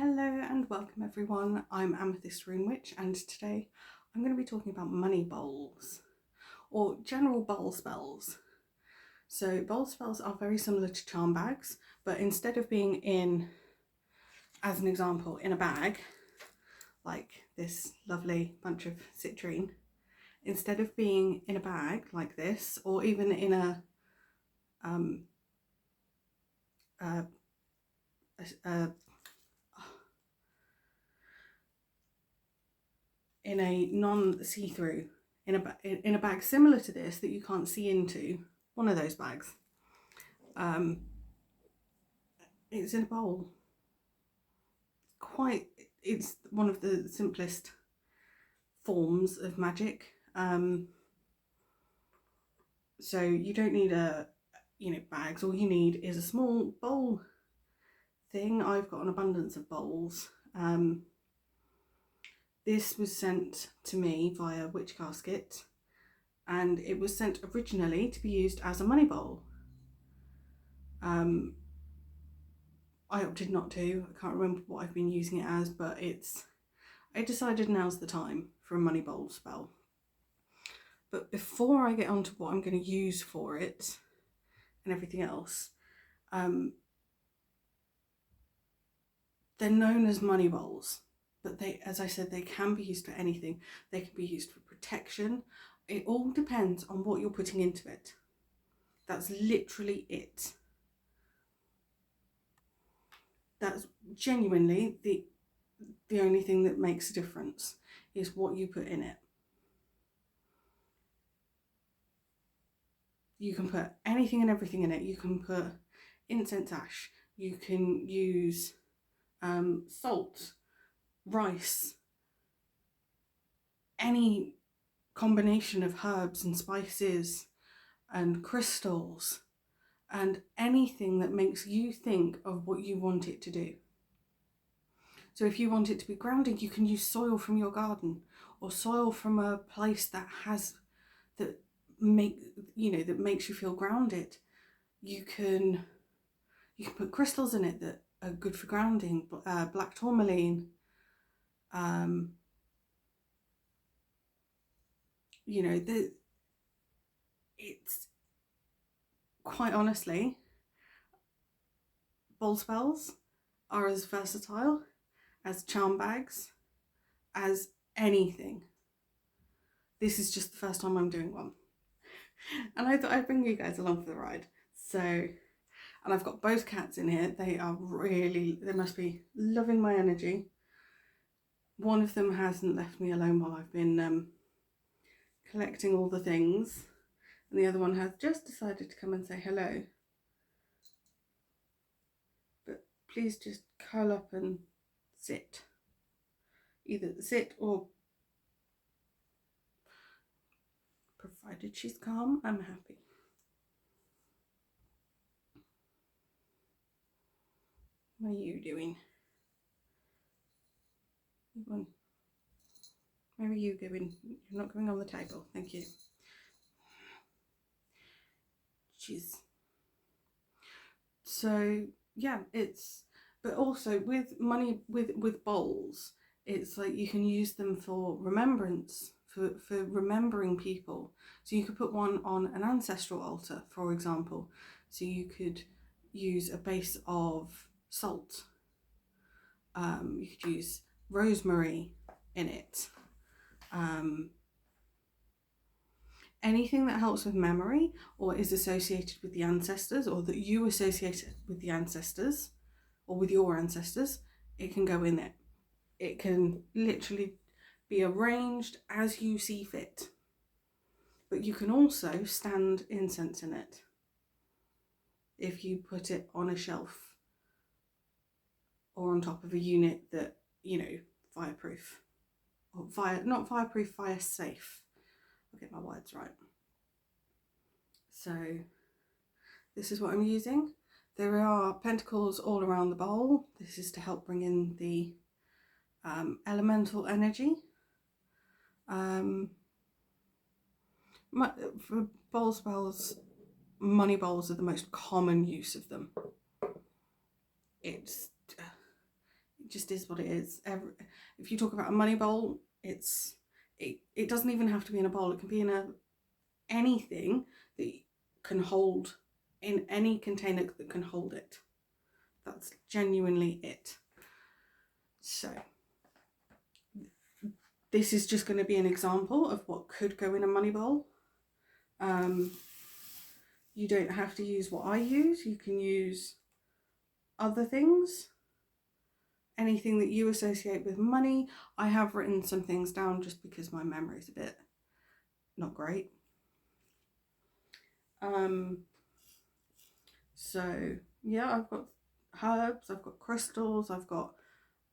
Hello and welcome everyone, I'm Amethyst Rune Witch and today I'm going to be talking about money bowls or general bowl spells. So bowl spells are very similar to charm bags, but instead of being in, as an example, in a bag, like this lovely bunch of citrine, instead of being in a bag like this, or even in a in a non-see-through, in a bag similar to this that you can't see into, one of those bags. It's in a bowl. It's one of the simplest forms of magic. So you don't need bags. All you need is a small bowl thing. I've got an abundance of bowls. This was sent to me via Witch Casket, and it was sent originally to be used as a money bowl. I opted not to. I can't remember what I've been using it as, but I decided now's the time for a money bowl spell. But before I get on to what I'm going to use for it and everything else, they're known as money bowls, but they, as I said, they can be used for anything. They can be used for protection. It all depends on what you're putting into it. That's literally it. That's genuinely the only thing that makes a difference, is what you put in it. You can put anything and everything in it. You can put incense ash, you can use salt, rice, any combination of herbs and spices and crystals, and anything that makes you think of what you want it to do. So if you want it to be grounding, you can use soil from your garden, or soil from a place that makes you feel grounded. You can put crystals in it that are good for grounding, black tourmaline, it's quite honestly, bowl spells are as versatile as charm bags, as anything. This is just the first time I'm doing one, and I thought I'd bring you guys along for the ride. So, and I've got both cats in here. They must be loving my energy. One of them hasn't left me alone while I've been collecting all the things, and the other one has just decided to come and say hello. But please just curl up and sit. Either sit or, provided she's calm, I'm happy. What are you doing? Where are you going? You're not going on the table, thank you. Jeez. So yeah, but also with money, with bowls, it's like you can use them for remembrance, for remembering people. So you could put one on an ancestral altar, for example. So you could use a base of salt. You could use rosemary in it. Anything that helps with memory or is associated with the ancestors, or that you associate with the ancestors or with your ancestors, it can go in it. It can literally be arranged as you see fit. But you can also stand incense in it if you put it on a shelf or on top of a unit that, fireproof, or not fireproof, fire safe. I'll get my words right. So this is what I'm using. There are pentacles all around the bowl. This is to help bring in the elemental energy. For bowl spells, money bowls are the most common use of them. It's just is what it is. If you talk about a money bowl, it doesn't even have to be in a bowl. It can be in anything that can hold, in any container that can hold it. That's genuinely it. So this is just going to be an example of what could go in a money bowl. You don't have to use what I use. You can use other things. Anything that you associate with money. I have written some things down just because my memory is a bit not great. So yeah, I've got herbs, I've got crystals, I've got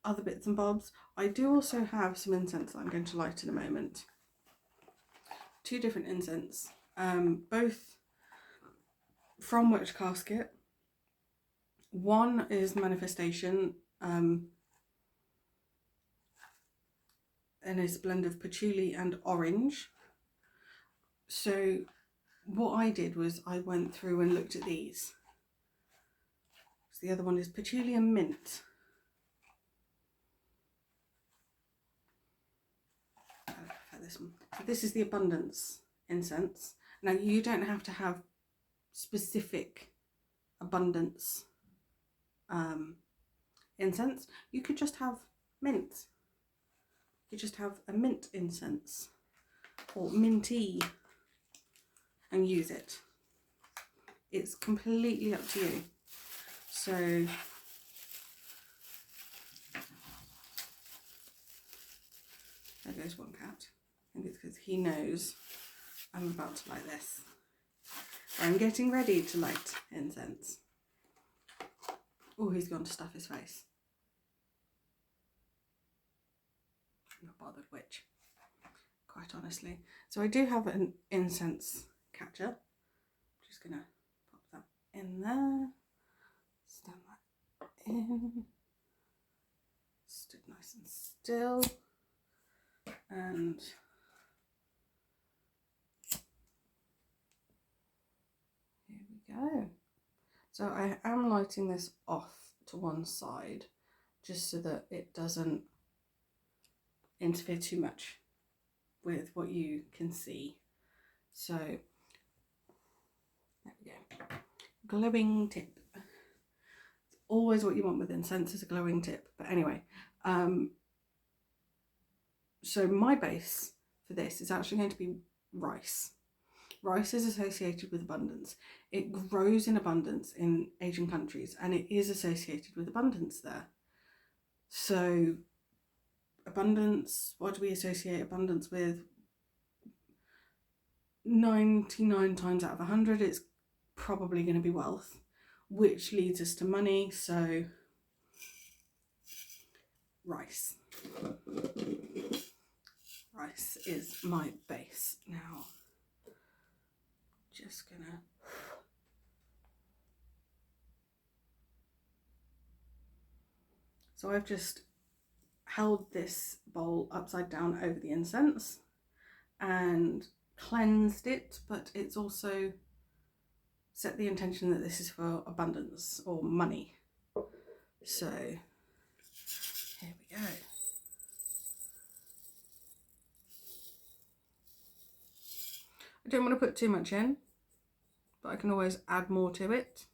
other bits and bobs. I do also have some incense that I'm going to light in a moment. 2 different incense, both from Witch Casket. One is manifestation, and it's a blend of patchouli and orange. So what I did was I went through and looked at these. So the other one is patchouli and mint. I prefer this one. So this is the abundance incense. Now you don't have to have specific abundance incense. You could just have mint. You just have a mint incense or minty and use it. It's completely up to you. So there goes one cat. I think it's because he knows I'm about to light this. I'm getting ready to light incense. Oh, he's gone to stuff his face. I'm not bothered which, quite honestly. So I do have an incense catcher. I'm just gonna pop that in there. Stand that in. Stood nice and still. And here we go. So I am lighting this off to one side just so that it doesn't interfere too much with what you can see. So there we go. Glowing tip. It's always what you want with incense, is a glowing tip. But anyway, so my base for this is actually going to be rice. Rice is associated with abundance. It grows in abundance in Asian countries and it is associated with abundance there. So abundance, what do we associate abundance with? 99 times out of 100 it's probably going to be wealth, which leads us to money. So rice. Rice is my base. Now just gonna so I've just held this bowl upside down over the incense and cleansed it, but it's also set the intention that this is for abundance or money. So here we go. I don't want to put too much in, but I can always add more to it.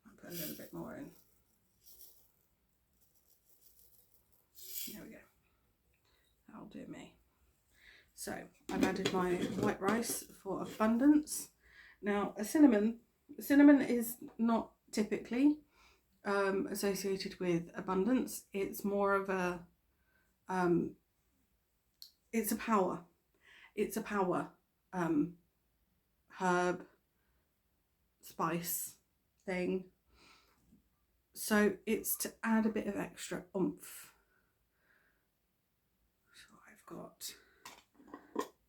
I'll put a little bit more in. There we go. That'll do me. So I've added my white rice for abundance. Now cinnamon is not typically associated with abundance. It's more of a it's a power herb, spice thing. So it's to add a bit of extra oomph. So I've got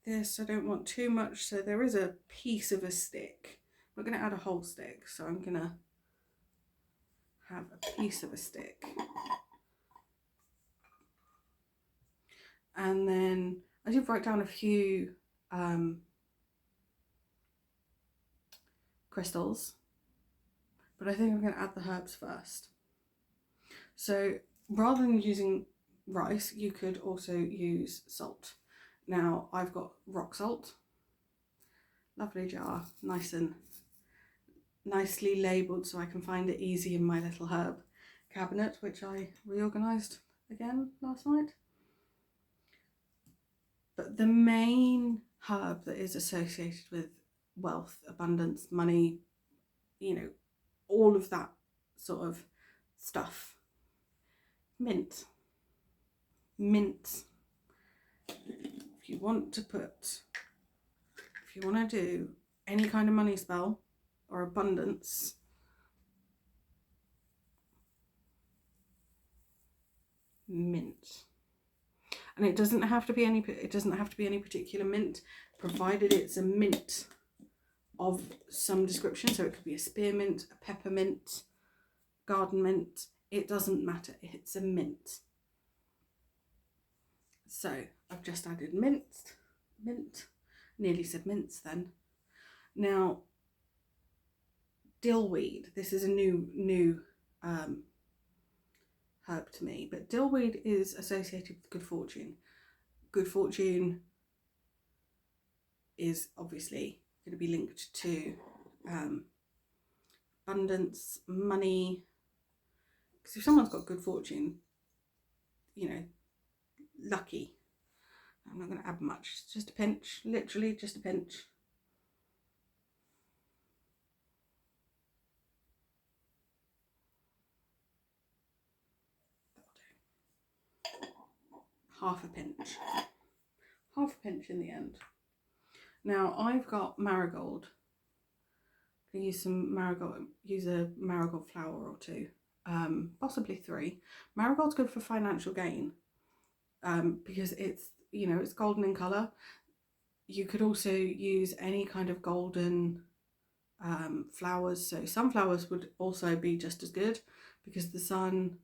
this. I don't want too much, so there is a piece of a stick. I'm not going to add a whole stick, so I'm going to have a piece of a stick. And then I did write down a few crystals, but I think I'm going to add the herbs first. So rather than using rice, you could also use salt. Now I've got rock salt, lovely jar, nice and nicely labelled so I can find it easy in my little herb cabinet, which I reorganised again last night. But the main herb that is associated with wealth, abundance, money, you know, all of that sort of stuff, mint. Mint. If you want to do any kind of money spell or abundance, mint. And it doesn't have to be any particular mint, provided it's a mint of some description. So it could be a spearmint, a peppermint, garden mint. It doesn't matter. It's a mint. So I've just added mint. Nearly said mince then. Now, dillweed. This is a new herb to me, but dillweed is associated with good fortune. Good fortune is obviously going to be linked to abundance, money. Because if someone's got good fortune, you know, lucky. I'm not going to add much, just a pinch, literally just a pinch. Half a pinch in the end. Now I've got marigold. I can use some marigold, use a marigold flower or two, possibly 3. Marigold's good for financial gain, because it's, you know, it's golden in colour. You could also use any kind of golden flowers. So sunflowers would also be just as good, because the sun,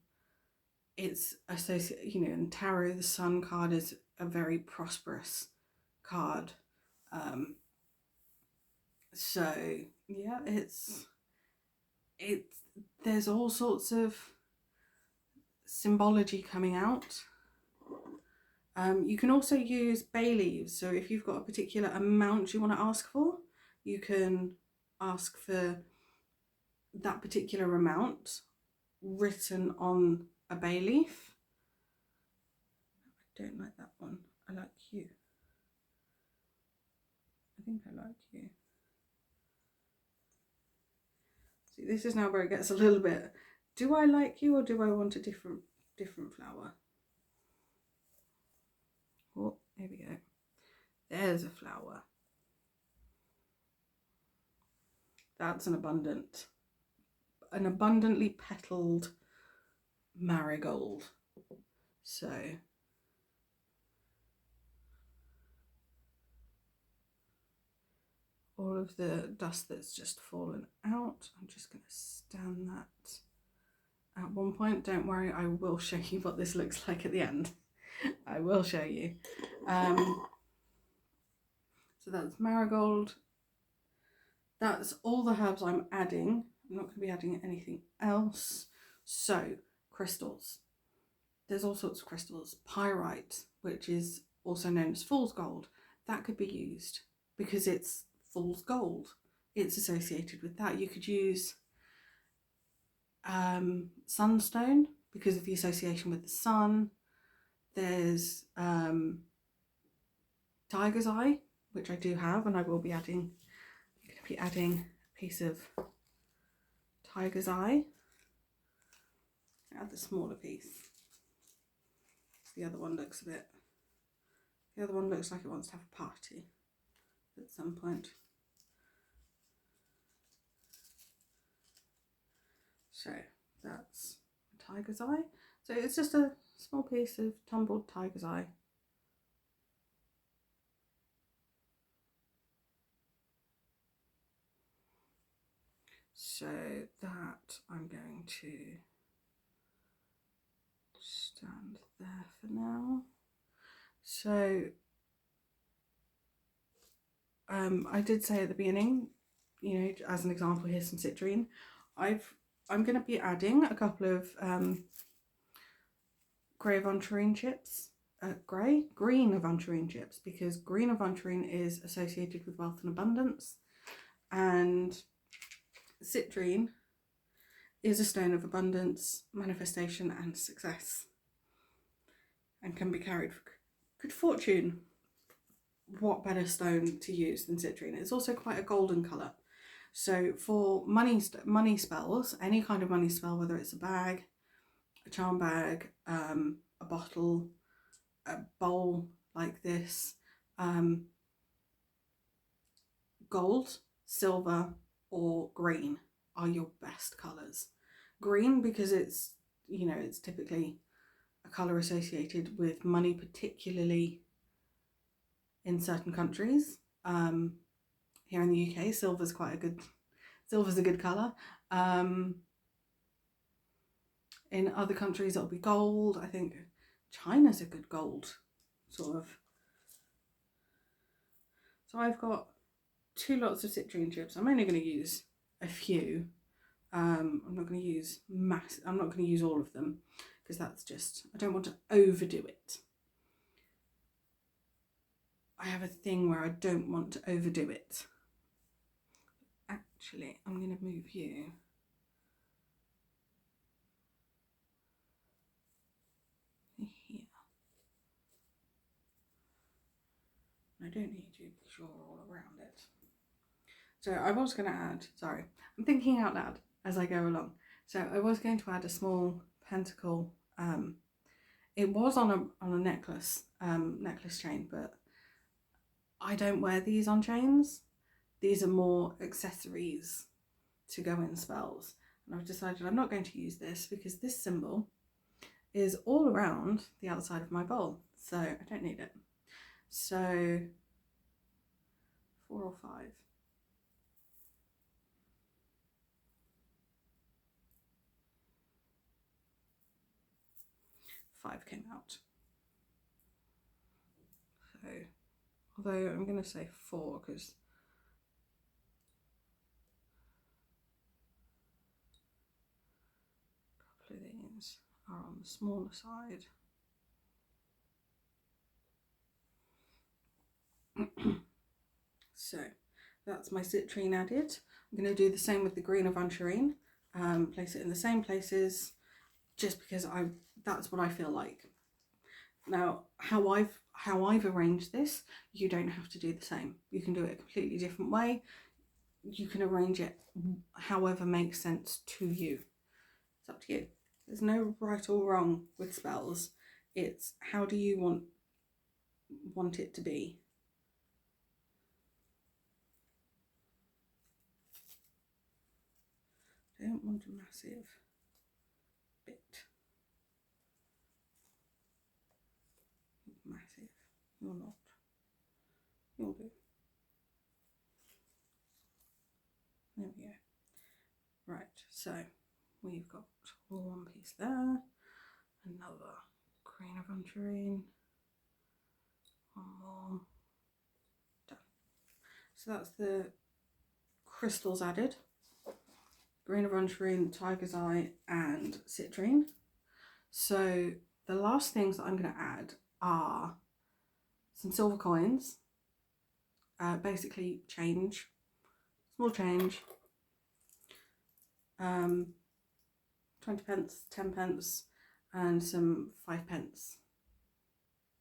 it's associated, you know, in tarot, the sun card is a very prosperous card. So yeah, it's there's all sorts of symbology coming out. You can also use bay leaves. So if you've got a particular amount you want to ask for, you can ask for that particular amount written on a bay leaf. I don't like that one. I like you. I think I like you. See, this is now where it gets a little bit, do I like you or do I want a different flower? Oh, here we go. There's a flower. That's an abundantly petaled marigold. So all of the dust that's just fallen out, I'm just going to stand that at one point. Don't worry, I will show you what this looks like at the end. I will show you. So that's marigold. That's all the herbs I'm adding. I'm not going to be adding anything else. So crystals. There's all sorts of crystals. Pyrite, which is also known as fool's gold, that could be used because it's fool's gold. It's associated with that. You could use sunstone because of the association with the sun. There's tiger's eye, which I do have, and I will be adding. I'm going to be adding a piece of tiger's eye. Add the smaller piece. The other one looks like it wants to have a party at some point. So that's a tiger's eye. So it's just a small piece of tumbled tiger's eye. So that I'm going to stand there for now. So I did say at the beginning, you know, as an example, here's some citrine. I'm going to be adding a couple of green aventurine chips, because green aventurine is associated with wealth and abundance, and citrine is a stone of abundance, manifestation and success, and can be carried for good fortune. What better stone to use than citrine? It's also quite a golden colour. So for money spells, any kind of money spell, whether it's a bag, a charm bag, a bottle, a bowl like this, gold, silver or green are your best colours. Green because it's, you know, it's typically a colour associated with money, particularly in certain countries. Here in the UK, silver's a good colour. In other countries it'll be gold. I think China's a good gold, sort of. So I've got 2 lots of citrine chips. I'm only going to use a few. I'm not going to use all of them, because that's just, I don't want to overdo it. I have a thing where I don't want to overdo it. Actually, I'm going to move you. Here. I don't need you because you're all around it. So I was going to add, sorry, I'm thinking out loud as I go along. So I was going to add a small pentacle. It was on a necklace chain, but I don't wear these on chains. These are more accessories to go in spells. And I've decided I'm not going to use this because this symbol is all around the outside of my bowl. So I don't need it. So 4 or 5. 5 came out. So, although I'm going to say 4 because a couple of these are on the smaller side. So that's my citrine added. I'm going to do the same with the green aventurine. Place it in the same places, just because that's what I feel like. Now, how I've arranged this, you don't have to do the same. You can do it a completely different way. You can arrange it however makes sense to you. It's up to you. There's no right or wrong with spells. It's how do you want it to be. I don't want a massive bit. Massive. You're not. You'll do. There we go. Right, so we've got all one piece there. Another green aventurine. One more. Done. So that's the crystals added. Green aventurine, tiger's eye and citrine. So the last things that I'm going to add are some silver coins, basically change, small change, 20 pence, 10 pence and some 5 pence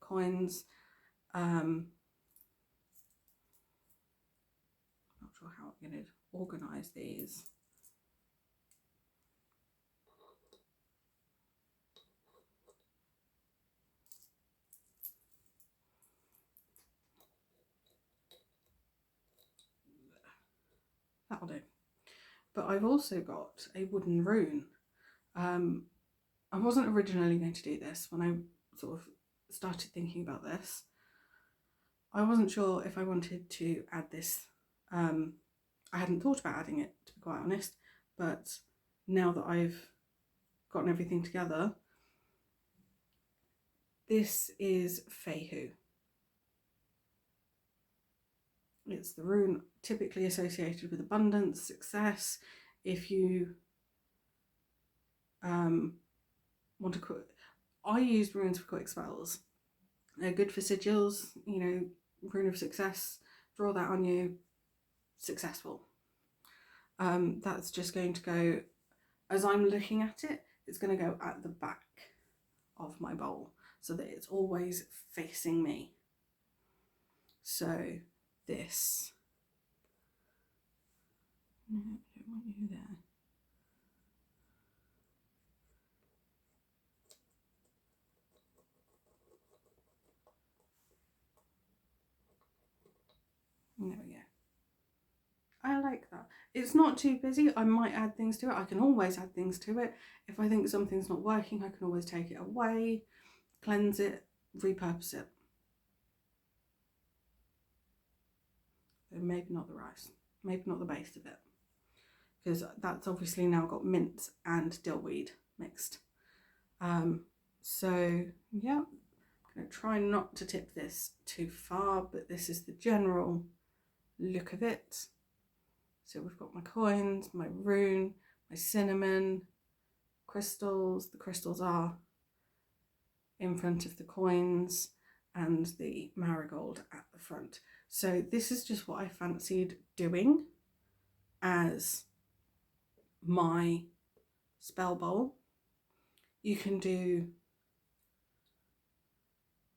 coins. Not sure how I'm going to organise these. That'll do. But I've also got a wooden rune. I wasn't originally going to do this when I sort of started thinking about this. I wasn't sure if I wanted to add this. I hadn't thought about adding it, to be quite honest, but now that I've gotten everything together, this is Fehu. It's the rune typically associated with abundance, success. If you want to I use runes for quick spells. They're good for sigils, you know, rune of success, draw that on you, successful. That's just going to go, as I'm looking at it, it's going to go at the back of my bowl so that it's always facing me. So this, no, I don't want you there. There we go. I like that. It's not too busy. I might add things to it. I can always add things to it. If I think something's not working, I can always take it away, cleanse it, repurpose it. So maybe not the rice, maybe not the base of it, because that's obviously now got mint and dillweed mixed. So yeah, I'm going to try not to tip this too far, but this is the general look of it. So we've got my coins, my rune, my cinnamon, crystals. The crystals are in front of the coins and the marigold at the front. So this is just what I fancied doing as my spell bowl. You can do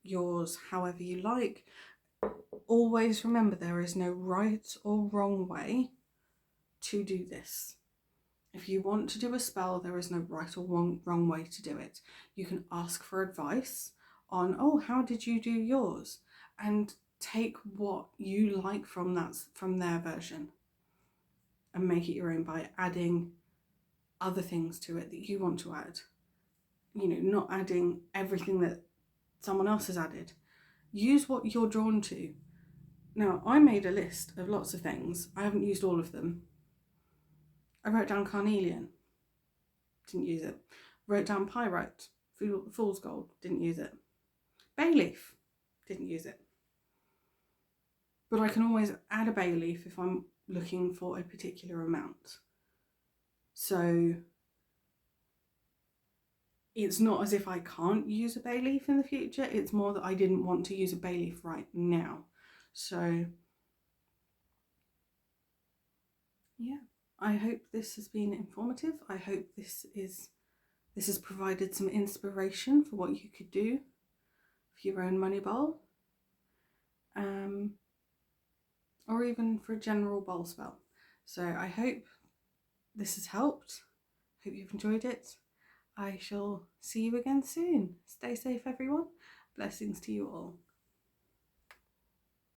yours however you like. Always remember, there is no right or wrong way to do this. If you want to do a spell, there is no right or wrong way to do it. You can ask for advice on, oh, how did you do yours? And take what you like from their version and make it your own by adding other things to it that you want to add. You know, not adding everything that someone else has added. Use what you're drawn to. Now, I made a list of lots of things. I haven't used all of them. I wrote down carnelian, didn't use it. Wrote down pyrite, fool's gold, didn't use it. Bay leaf, didn't use it. But I can always add a bay leaf if I'm looking for a particular amount. So it's not as if I can't use a bay leaf in the future. It's more that I didn't want to use a bay leaf right now. So yeah, I hope this has been informative. I hope this has provided some inspiration for what you could do for your own money bowl, or even for a general bowl spell. So I hope this has helped. Hope you've enjoyed it. I shall see you again soon. Stay safe, everyone. Blessings to you all.